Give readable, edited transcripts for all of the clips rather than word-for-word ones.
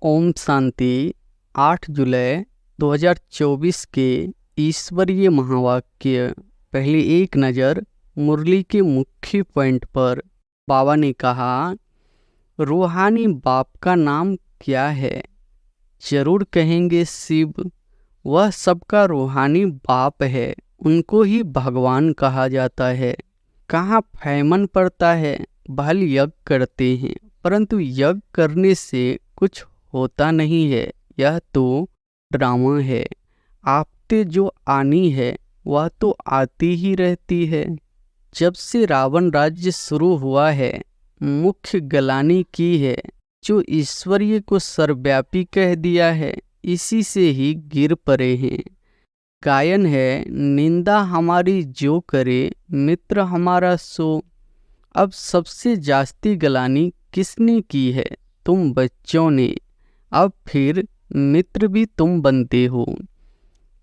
ओम शांति। 8 जुलाई 2024 के ईश्वरीय महावाक्य। पहली एक नज़र मुरली के मुख्य पॉइंट पर बाबा ने कहा, रूहानी बाप का नाम क्या है? जरूर कहेंगे शिव। वह सबका रूहानी बाप है, उनको ही भगवान कहा जाता है। कहाँ फैमन पड़ता है, भल यज्ञ करते हैं, परंतु यज्ञ करने से कुछ होता नहीं है। यह तो ड्रामा है। आपते जो आनी है वह तो आती ही रहती है। जब से रावण राज्य शुरू हुआ है, मुख्य गलानी की है। जो ईश्वरीय को सर्वव्यापी कह दिया है, इसी से ही गिर पड़े हैं। गायन है, निंदा हमारी जो करे, मित्र हमारा सो। अब सबसे जास्ती गलानी किसने की है? तुम बच्चों ने। अब फिर मित्र भी तुम बनते हो।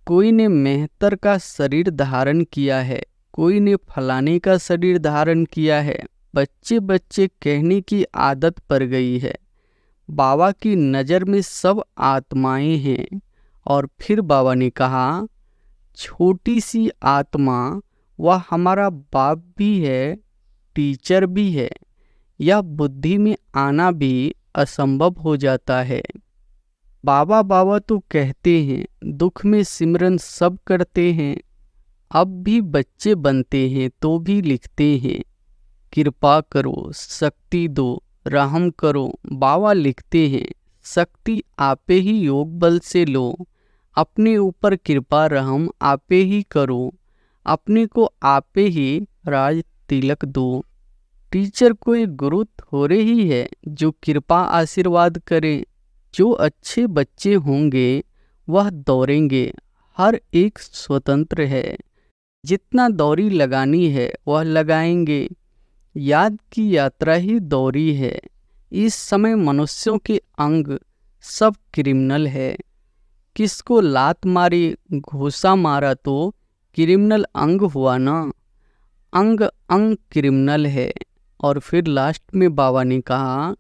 कोई ने मेहतर का शरीर धारण किया है, कोई ने फलाने का शरीर धारण किया है। बच्चे बच्चे कहने की आदत पड़ गई है। बाबा की नज़र में सब आत्माएं हैं। और फिर बाबा ने कहा, छोटी सी आत्मा वह हमारा बाप भी है, टीचर भी है। यह बुद्धि में आना भी असंभव हो जाता है। बाबा बाबा तो कहते हैं, दुख में सिमरन सब करते हैं। अब भी बच्चे बनते हैं तो भी लिखते हैं, कृपा करो, शक्ति दो, रहम करो। बाबा लिखते हैं, शक्ति आपे ही योग बल से लो। अपने ऊपर कृपा रहम आपे ही करो। अपने को आपे ही राज तिलक दो। टीचर कोई गुरु थोड़े ही है जो कृपा आशीर्वाद करे। जो अच्छे बच्चे होंगे वह दौड़ेंगे। हर एक स्वतंत्र है। जितना दौरी लगानी है वह लगाएंगे। याद की यात्रा ही दौरी है। इस समय मनुष्यों के अंग सब क्रिमिनल है। किसको लात मारी, घूसा मारा तो क्रिमिनल अंग हुआ ना। अंग अंग क्रिमिनल है। और फिर लास्ट में बाबा ने कहा,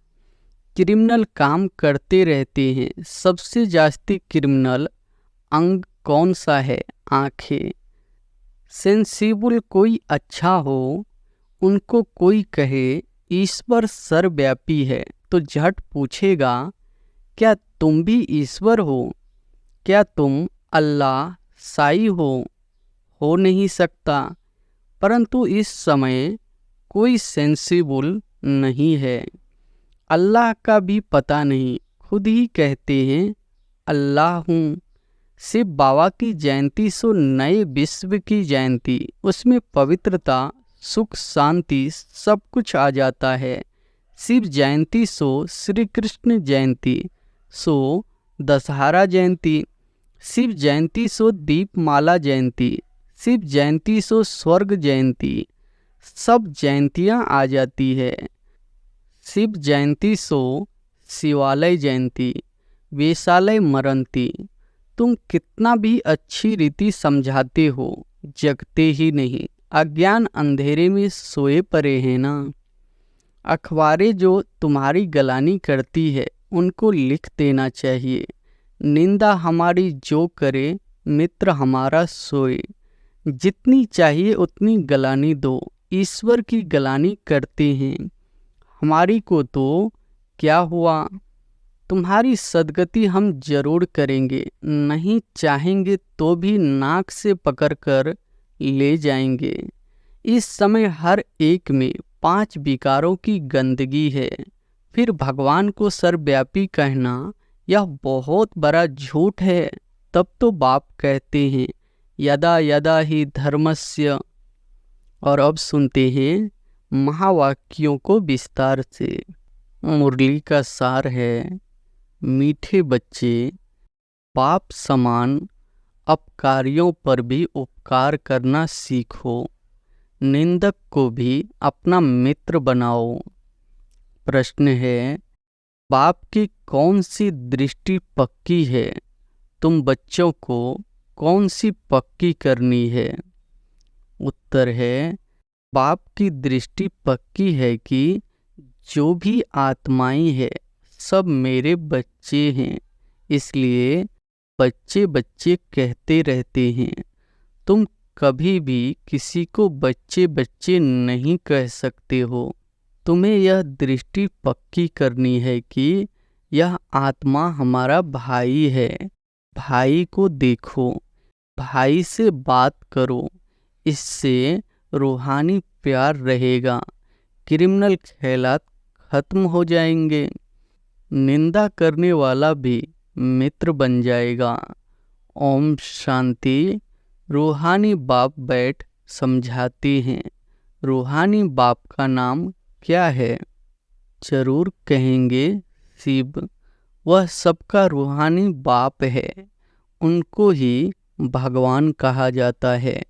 क्रिमिनल काम करते रहते हैं। सबसे जास्ती क्रिमिनल अंग कौन सा है? आंखें। सेंसिबल कोई अच्छा हो, उनको कोई कहे ईश्वर सर्वव्यापी है, तो झट पूछेगा, क्या तुम भी ईश्वर हो? क्या तुम अल्लाह साई हो नहीं सकता। परंतु इस समय कोई सेंसिबल नहीं है। अल्लाह का भी पता नहीं, खुद ही कहते हैं अल्लाह हूँ। शिव बाबा की जयंती सो नए विश्व की जयंती। उसमें पवित्रता, सुख, शांति सब कुछ आ जाता है। शिव जयंती सो श्री कृष्ण जयंती, सो दशहरा जयंती। शिव जयंती सो दीपमाला जयंती। शिव जयंती सो स्वर्ग जयंती। सब जयंतियाँ आ जाती है। शिव जयंती सो शिवालय जयंती, वेशालय मरंती। तुम कितना भी अच्छी रीति समझाते हो, जगते ही नहीं। अज्ञान अंधेरे में सोए पड़े हैं ना। अखबारें जो तुम्हारी गलानी करती है, उनको लिख देना चाहिए, निंदा हमारी जो करे, मित्र हमारा सोए। जितनी चाहिए उतनी गलानी दो। ईश्वर की गलानी करते हैं, हमारी को तो क्या हुआ। तुम्हारी सदगति हम जरूर करेंगे, नहीं चाहेंगे तो भी नाक से पकड़कर ले जाएंगे। इस समय हर एक में 5 विकारों की गंदगी है। फिर भगवान को सर्वव्यापी कहना यह बहुत बड़ा झूठ है। तब तो बाप कहते हैं, यदा यदा ही धर्मस्य। और अब सुनते हैं महावाक्यों को विस्तार से। मुरली का सार है, मीठे बच्चे, बाप समान अपकारियों पर भी उपकार करना सीखो। निंदक को भी अपना मित्र बनाओ। प्रश्न है, बाप की कौन सी दृष्टि पक्की है? तुम बच्चों को कौन सी पक्की करनी है? उत्तर है, बाप की दृष्टि पक्की है कि जो भी आत्माएं हैं सब मेरे बच्चे हैं, इसलिए बच्चे बच्चे कहते रहते हैं। तुम कभी भी किसी को बच्चे बच्चे नहीं कह सकते हो। तुम्हें यह दृष्टि पक्की करनी है कि यह आत्मा हमारा भाई है। भाई को देखो, भाई से बात करो, इससे रूहानी प्यार रहेगा। क्रिमिनल ख्यालात खत्म हो जाएंगे। निंदा करने वाला भी मित्र बन जाएगा। ओम शांति। रूहानी बाप बैठ समझाते हैं। रूहानी बाप का नाम क्या है? जरूर कहेंगे, शिव। वह सबका रूहानी बाप है। उनको ही भगवान कहा जाता है।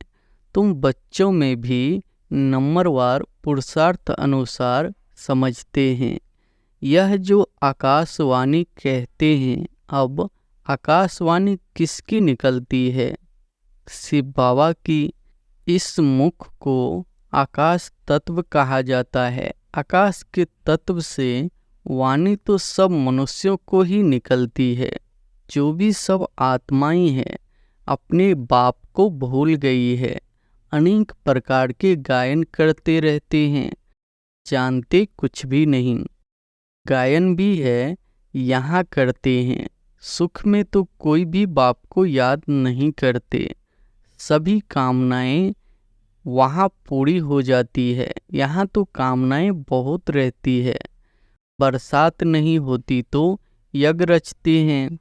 तुम बच्चों में भी नंबरवार पुरुषार्थ अनुसार समझते हैं। यह जो आकाशवाणी कहते हैं, अब आकाशवाणी किसकी निकलती है? शिव बाबा की। इस मुख को आकाश तत्व कहा जाता है। आकाश के तत्व से वाणी तो सब मनुष्यों को ही निकलती है। जो भी सब आत्माएं हैं, अपने बाप को भूल गई है। अनेक प्रकार के गायन करते रहते हैं, जानते कुछ भी नहीं। गायन भी है, यहाँ करते हैं। सुख में तो कोई भी बाप को याद नहीं करते। सभी कामनाएं वहाँ पूरी हो जाती है। यहाँ तो कामनाएं बहुत रहती है। बरसात नहीं होती तो यज्ञ रचते हैं।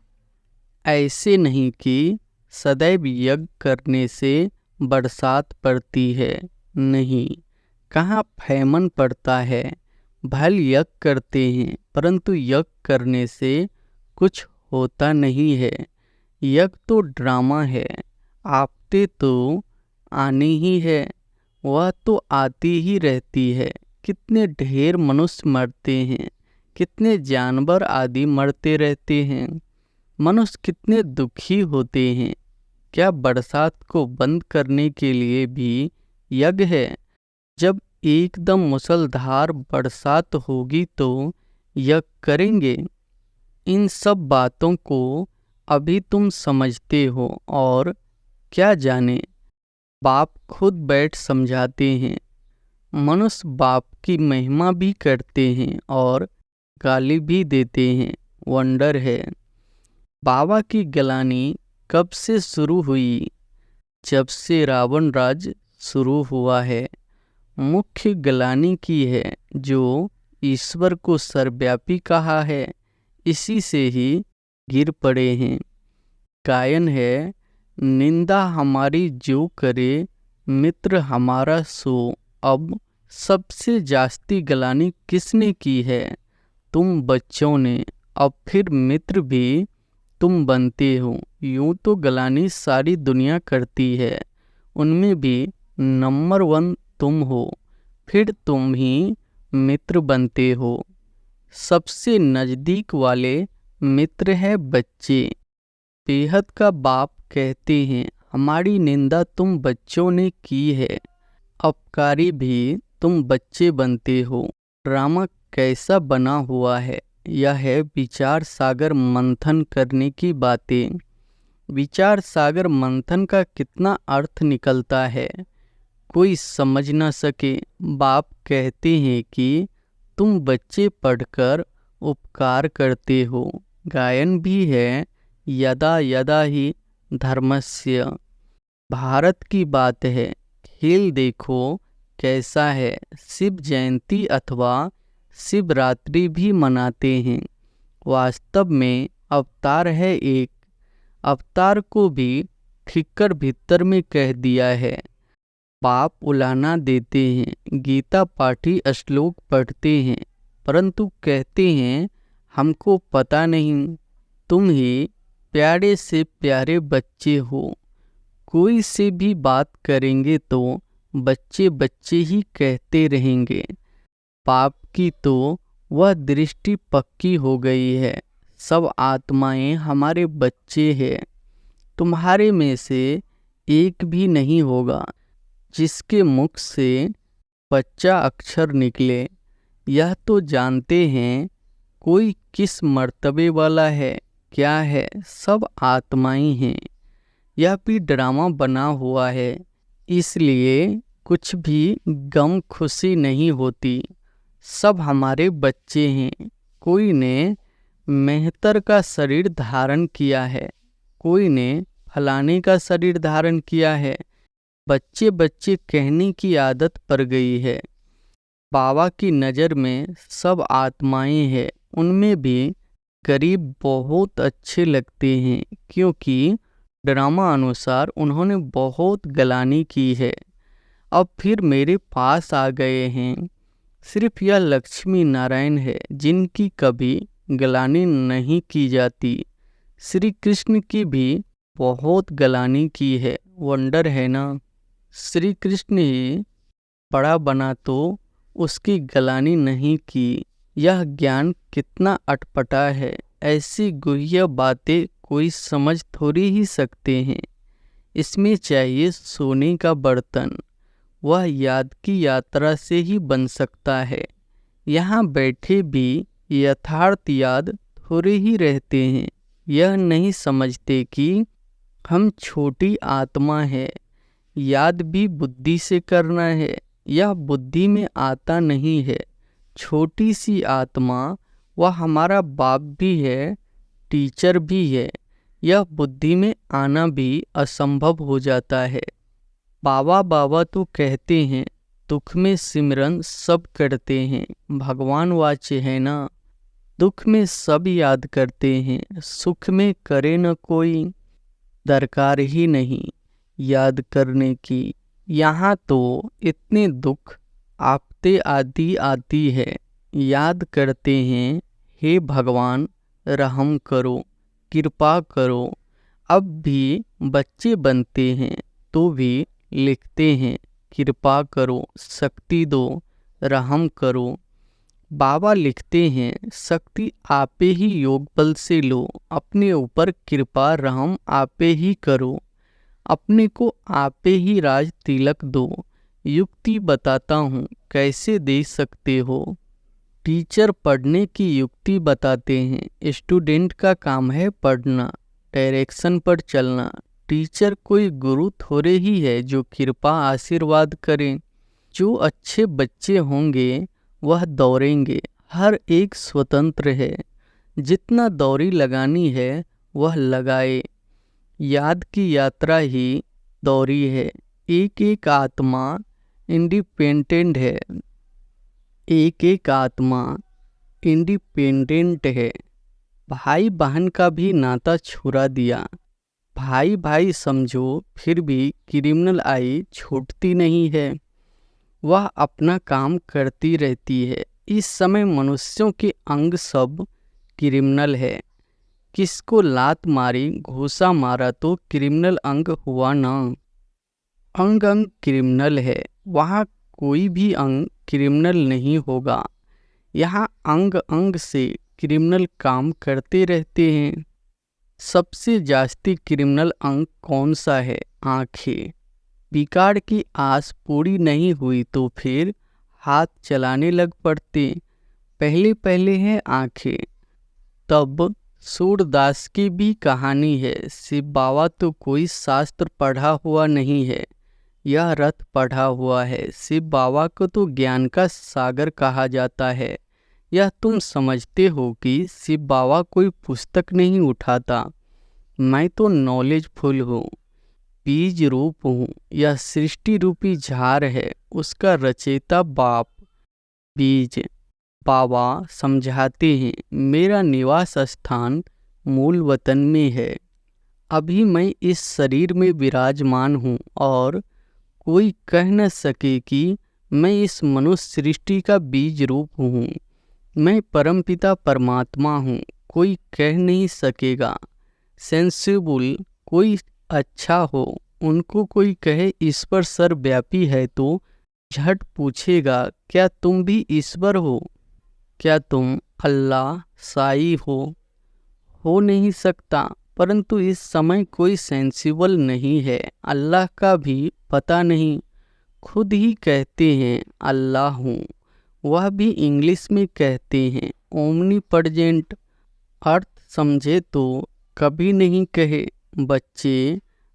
ऐसे नहीं कि सदैव यज्ञ करने से बरसात पड़ती है। नहीं, कहाँ फैमन पड़ता है। भल यज्ञ करते हैं, परंतु यज्ञ करने से कुछ होता नहीं है। यज्ञ तो ड्रामा है। आपते तो आनी ही है, वह तो आती ही रहती है। कितने ढेर मनुष्य मरते हैं, कितने जानवर आदि मरते रहते हैं। मनुष्य कितने दुखी होते हैं। क्या बरसात को बंद करने के लिए भी यज्ञ है? जब एकदम मूसलाधार बरसात होगी तो यज्ञ करेंगे। इन सब बातों को अभी तुम समझते हो और क्या जाने बाप खुद बैठ समझाते हैं। मनुष्य बाप की महिमा भी करते हैं और गाली भी देते हैं। वंडर है। बाबा की गलानी कब से शुरू हुई? जब से रावण राज शुरू हुआ है। मुख्य गलानी की है, जो ईश्वर को सर्वव्यापी कहा है, इसी से ही गिर पड़े हैं। गायन है, निंदा हमारी जो करे, मित्र हमारा सो। अब सबसे जास्ती गलानी किसने की है? तुम बच्चों ने। अब फिर मित्र भी तुम बनते हो। यूं तो गलानी सारी दुनिया करती है, उनमें भी नंबर 1 तुम हो। फिर तुम ही मित्र बनते हो। सबसे नज़दीक वाले मित्र है बच्चे। बेहद का बाप कहते हैं, हमारी निंदा तुम बच्चों ने की है। अपकारी भी तुम बच्चे बनते हो। ड्रामा कैसा बना हुआ है? यह है विचार सागर मंथन करने की बातें। विचार सागर मंथन का कितना अर्थ निकलता है, कोई समझ न सके। बाप कहते हैं कि तुम बच्चे पढ़कर उपकार करते हो। गायन भी है, यदा यदा ही धर्मस्य। भारत की बात है। खेल देखो कैसा है। शिव जयंती अथवा शिवरात्रि भी मनाते हैं। वास्तव में अवतार है एक। अवतार को भी ठिक्कर भीतर में कह दिया है। बाप उलाना देते हैं। गीता पाठी श्लोक पढ़ते हैं, परंतु कहते हैं हमको पता नहीं। तुम ही प्यारे से प्यारे बच्चे हो। कोई से भी बात करेंगे तो बच्चे बच्चे ही कहते रहेंगे। पाप की तो वह दृष्टि पक्की हो गई है। सब आत्माएं हमारे बच्चे हैं। तुम्हारे में से एक भी नहीं होगा जिसके मुख से बच्चा अक्षर निकले। यह तो जानते हैं कोई किस मर्तबे वाला है, क्या है, सब आत्माएं हैं। यह भी ड्रामा बना हुआ है, इसलिए कुछ भी गम खुशी नहीं होती। सब हमारे बच्चे हैं। कोई ने मेहतर का शरीर धारण किया है, कोई ने फलाने का शरीर धारण किया है। बच्चे बच्चे कहने की आदत पड़ गई है। बाबा की नज़र में सब आत्माएं हैं। उनमें भी गरीब बहुत अच्छे लगते हैं, क्योंकि ड्रामा अनुसार उन्होंने बहुत गलानी की है। अब फिर मेरे पास आ गए हैं। सिर्फ यह लक्ष्मी नारायण है जिनकी कभी गलानी नहीं की जाती। श्री कृष्ण की भी बहुत गलानी की है। वंडर है ना। श्री कृष्ण ही बड़ा बना तो उसकी गलानी नहीं की। यह ज्ञान कितना अटपटा है। ऐसी गुह्य बातें कोई समझ थोड़ी ही सकते हैं। इसमें चाहिए सोने का बर्तन। वह याद की यात्रा से ही बन सकता है। यहाँ बैठे भी यथार्थ याद थोड़े ही रहते हैं। यह नहीं समझते कि हम छोटी आत्मा है। याद भी बुद्धि से करना है। यह बुद्धि में आता नहीं है। छोटी सी आत्मा, वह हमारा बाप भी है, टीचर भी है। यह बुद्धि में आना भी असंभव हो जाता है। बाबा बाबा तो कहते हैं, दुख में सिमरन सब करते हैं। भगवान वाच्य है ना। दुख में सब याद करते हैं, सुख में करे न कोई। दरकार ही नहीं याद करने की। यहाँ तो इतने दुख आपते आती है। याद करते हैं, हे भगवान रहम करो, कृपा करो। अब भी बच्चे बनते हैं तो भी लिखते हैं, कृपा करो, शक्ति दो, रहम करो। बाबा लिखते हैं, शक्ति आपे ही योग बल से लो। अपने ऊपर कृपा रहम आपे ही करो। अपने को आपे ही राज तिलक दो। युक्ति बताता हूँ, कैसे दे सकते हो। टीचर पढ़ने की युक्ति बताते हैं। स्टूडेंट का काम है पढ़ना, डायरेक्शन पर चलना। टीचर कोई गुरु थोड़े ही है जो कृपा आशीर्वाद करें। जो अच्छे बच्चे होंगे वह दौड़ेंगे। हर एक स्वतंत्र है। जितना दौड़ी लगानी है वह लगाए। याद की यात्रा ही दौड़ी है। एक एक आत्मा इंडिपेंडेंट है। एक एक आत्मा इंडिपेंडेंट है। भाई बहन का भी नाता छुड़ा दिया। भाई भाई समझो, फिर भी क्रिमिनल आई छूटती नहीं है। वह अपना काम करती रहती है। इस समय मनुष्यों के अंग सब क्रिमिनल है। किसको लात मारी, घूसा मारा तो क्रिमिनल अंग हुआ ना। अंग अंग क्रिमिनल है। वहाँ कोई भी अंग क्रिमिनल नहीं होगा। यहाँ अंग अंग से क्रिमिनल काम करते रहते हैं। सबसे जास्ती क्रिमिनल अंग कौन सा है? आँखें। बिगाड़ की आस पूरी नहीं हुई तो फिर हाथ चलाने लग पड़ते। पहले पहले है आँखें। तब सूरदास की भी कहानी है। शिव बाबा तो कोई शास्त्र पढ़ा हुआ नहीं है, यह रथ पढ़ा हुआ है। शिव बाबा को तो ज्ञान का सागर कहा जाता है। यह तुम समझते हो कि शिव बाबा कोई पुस्तक नहीं उठाता। मैं तो नॉलेजफुल हूँ, बीज रूप हूँ। यह सृष्टि रूपी झाड़ है, उसका रचयिता बाप बीज बाबा समझाते हैं। मेरा निवास स्थान मूल वतन में है। अभी मैं इस शरीर में विराजमान हूँ और कोई कह न सके कि मैं इस मनुष्य सृष्टि का बीज रूप हूँ। मैं परमपिता परमात्मा हूँ, कोई कह नहीं सकेगा। सेंसिबल कोई अच्छा हो, उनको कोई कहे ईश्वर सर्वव्यापी है तो झट पूछेगा, क्या तुम भी ईश्वर हो? क्या तुम अल्लाह साई हो नहीं सकता। परंतु इस समय कोई सेंसिबल नहीं है। अल्लाह का भी पता नहीं। खुद ही कहते हैं अल्लाह हूँ, वह भी इंग्लिश में कहते हैं। ओमनीप्रेजेंट। अर्थ समझे तो कभी नहीं कहे बच्चे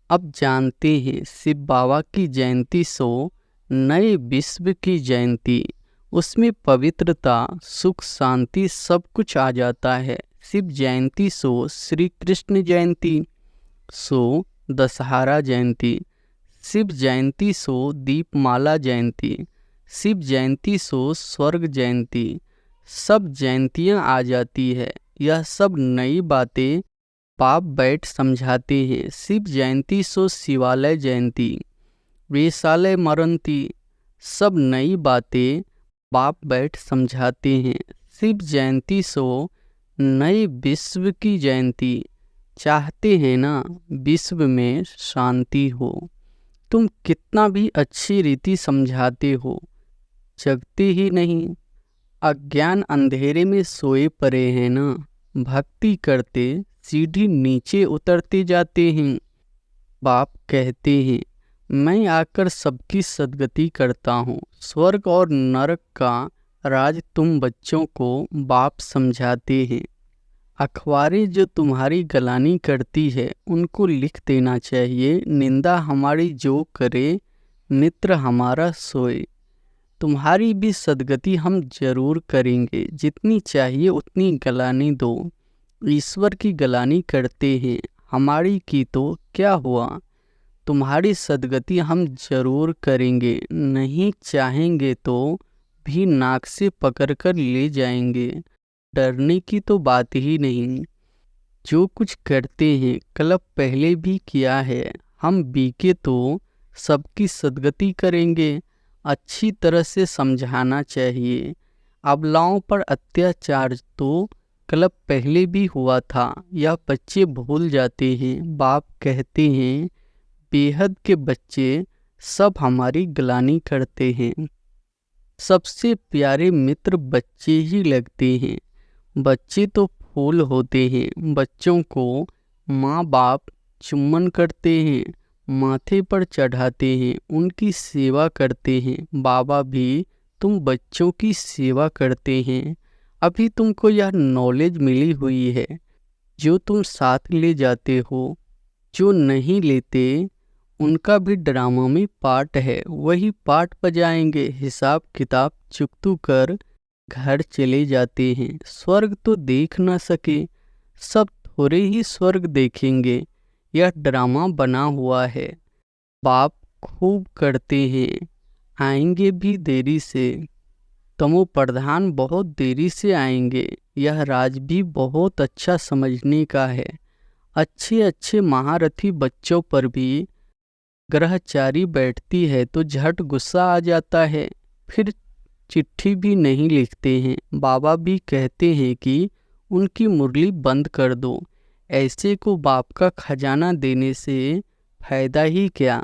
अब जानते हैं शिव बाबा की जयंती सो नए विश्व की जयंती। उसमें पवित्रता सुख शांति सब कुछ आ जाता है। शिव जयंती सो श्री कृष्ण जयंती सो दशहरा जयंती। शिव जयंती सो दीपमाला जयंती। शिव जयंती सो स्वर्ग जयंती। सब जयंतियाँ आ जाती है। यह सब नई बातें बाप बैठ समझाते हैं। शिव जयंती सो शिवालय जयंती। वेशालय मरंती। सब नई बातें बाप बैठ समझाते हैं। शिव जयंती सो नए विश्व की जयंती। चाहते हैं ना विश्व में शांति हो। तुम कितना भी अच्छी रीति समझाते हो जगते ही नहीं। अज्ञान अंधेरे में सोए पड़े हैं ना। भक्ति करते सीढ़ी नीचे उतरते जाते हैं। बाप कहते हैं मैं आकर सबकी सद्गति करता हूँ। स्वर्ग और नरक का राज तुम बच्चों को बाप समझाते हैं। अखबारें जो तुम्हारी गलानी करती है उनको लिख देना चाहिए। निंदा हमारी जो करे मित्र हमारा सोए। तुम्हारी भी सद्गति हम जरूर करेंगे। जितनी चाहिए उतनी गलानी दो। ईश्वर की गलानी करते हैं हमारी की तो क्या हुआ। तुम्हारी सद्गति हम जरूर करेंगे। नहीं चाहेंगे तो भी नाक से पकड़कर ले जाएंगे। डरने की तो बात ही नहीं। जो कुछ करते हैं कल पहले भी किया है। हम बीके तो सबकी सद्गति करेंगे। अच्छी तरह से समझाना चाहिए। अबलाओं पर अत्याचार तो कल पहले भी हुआ था। यह बच्चे भूल जाते हैं। बाप कहते हैं बेहद के बच्चे सब हमारी गलानी करते हैं। सबसे प्यारे मित्र बच्चे ही लगते हैं। बच्चे तो फूल होते हैं। बच्चों को माँ बाप चुम्बन करते हैं माथे पर चढ़ाते हैं उनकी सेवा करते हैं। बाबा भी तुम बच्चों की सेवा करते हैं। अभी तुमको यह नॉलेज मिली हुई है जो तुम साथ ले जाते हो। जो नहीं लेते उनका भी ड्रामा में पार्ट है। वही पार्ट बजाएंगे। हिसाब किताब चुकतू कर घर चले जाते हैं। स्वर्ग तो देख ना सके सब थोड़े ही स्वर्ग देखेंगे। यह ड्रामा बना हुआ है। बाप खूब करते हैं आएंगे भी देरी से। तमो प्रधान बहुत देरी से आएंगे। यह राज भी बहुत अच्छा समझने का है। अच्छे अच्छे महारथी बच्चों पर भी ग्रहचारी बैठती है तो झट गुस्सा आ जाता है। फिर चिट्ठी भी नहीं लिखते हैं। बाबा भी कहते हैं कि उनकी मुरली बंद कर दो। ऐसे को बाप का खजाना देने से फायदा ही क्या।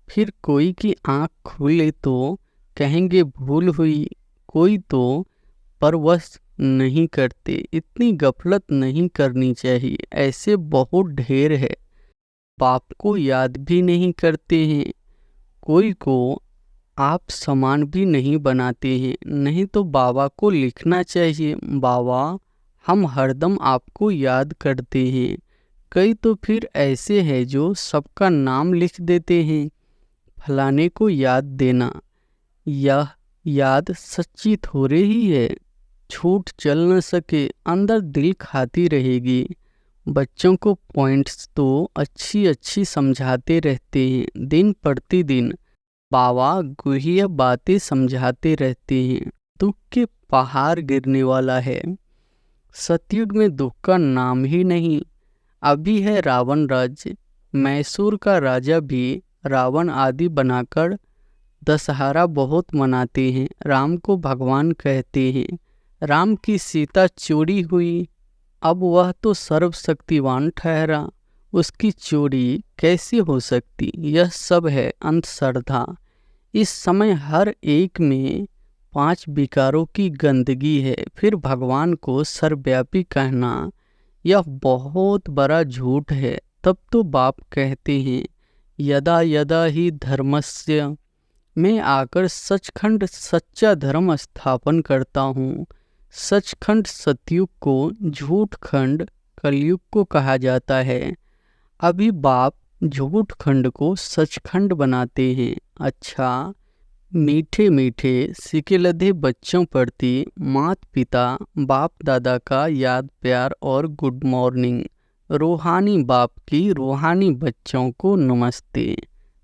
फिर कोई की आँख खुले तो कहेंगे भूल हुई। कोई तो परवश नहीं करते। इतनी गफलत नहीं करनी चाहिए। ऐसे बहुत ढेर है। बाप को याद भी नहीं करते हैं। कोई को आप समान भी नहीं बनाते हैं। नहीं तो बाबा को लिखना चाहिए बाबा हम हरदम आपको याद करते हैं। कई तो फिर ऐसे हैं जो सबका नाम लिख देते हैं। फलाने को याद देना। यह याद सच्ची थोड़े ही है। छूट चल न सके अंदर दिल खाती रहेगी। बच्चों को पॉइंट्स तो अच्छी अच्छी समझाते रहते हैं। दिन प्रतिदिन बाबा गुह्य बातें समझाते रहते हैं। दुख के पहाड़ गिरने वाला है। सतयुग में दुख का नाम ही नहीं। अभी है रावण राज्य। मैसूर का राजा भी रावण आदि बनाकर दशहरा बहुत मनाते हैं। राम को भगवान कहते हैं। राम की सीता चोरी हुई। अब वह तो सर्वशक्तिवान ठहरा। उसकी चोरी कैसे हो सकती। यह सब है अंधश्रद्धा। इस समय हर एक में 5 विकारों की गंदगी है। फिर भगवान को सर्वव्यापी कहना यह बहुत बड़ा झूठ है। तब तो बाप कहते हैं यदा यदा ही धर्मस्य मैं आकर सचखंड सच्चा धर्म स्थापन करता हूँ। सचखंड सतयुग को झूठ खंड कलयुग को कहा जाता है। अभी बाप झूठ खंड को सचखंड बनाते हैं। अच्छा, मीठे मीठे सिके लधे बच्चों प्रति माता पिता बाप दादा का याद प्यार और गुड मॉर्निंग। रूहानी बाप की रूहानी बच्चों को नमस्ते।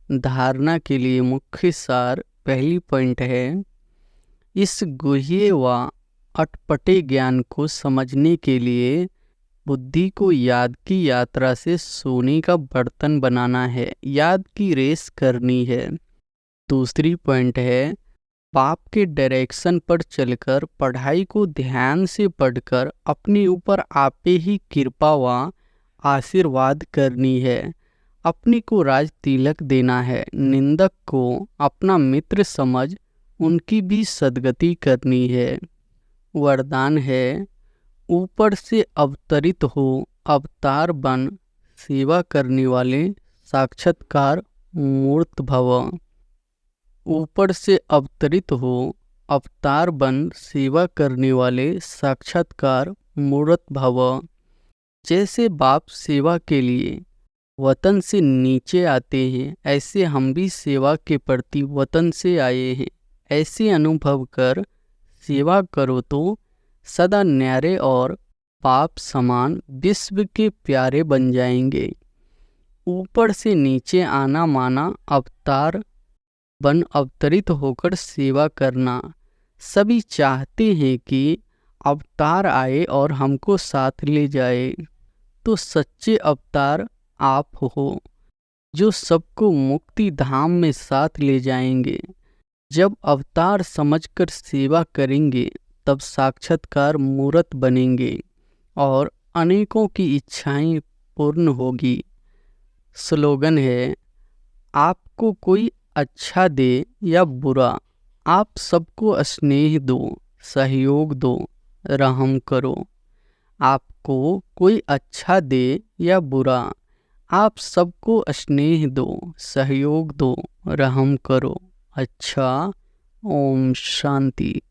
धारणा के लिए मुख्य सार पहली पॉइंट है, इस गुह्य व अटपटे ज्ञान को समझने के लिए बुद्धि को याद की यात्रा से सोने का बर्तन बनाना है, याद की रेस करनी है। दूसरी पॉइंट है, बाप के डायरेक्शन पर चलकर पढ़ाई को ध्यान से पढ़कर अपने ऊपर आपे ही कृपा व आशीर्वाद करनी है। अपने को राज तिलक देना है। निंदक को अपना मित्र समझ उनकी भी सद्गति करनी है। वरदान है, ऊपर से अवतरित हो अवतार बन सेवा करने वाले साक्षात्कार मूर्त भव। ऊपर से अवतरित हो अवतार बन सेवा करने वाले साक्षात्कार मूर्त भव। जैसे बाप सेवा के लिए वतन से नीचे आते हैं, ऐसे हम भी सेवा के प्रति वतन से आए हैं। ऐसे अनुभव कर सेवा करो तो सदा न्यारे और बाप समान विश्व के प्यारे बन जाएंगे। ऊपर से नीचे आना माना अवतार बन अवतरित होकर सेवा करना। सभी चाहते हैं कि अवतार आए और हमको साथ ले जाए। तो सच्चे अवतार आप हो, जो सबको मुक्ति धाम में साथ ले जाएंगे। जब अवतार समझकर सेवा करेंगे तब साक्षात्कार मूर्त बनेंगे और अनेकों की इच्छाएं पूर्ण होगी। स्लोगन है, आपको कोई अच्छा दे या बुरा, आप सबको स्नेह दो, सहयोग दो, रहम करो। आपको कोई अच्छा दे या बुरा, आप सबको स्नेह दो, सहयोग दो, रहम करो। अच्छा, ओम शांति।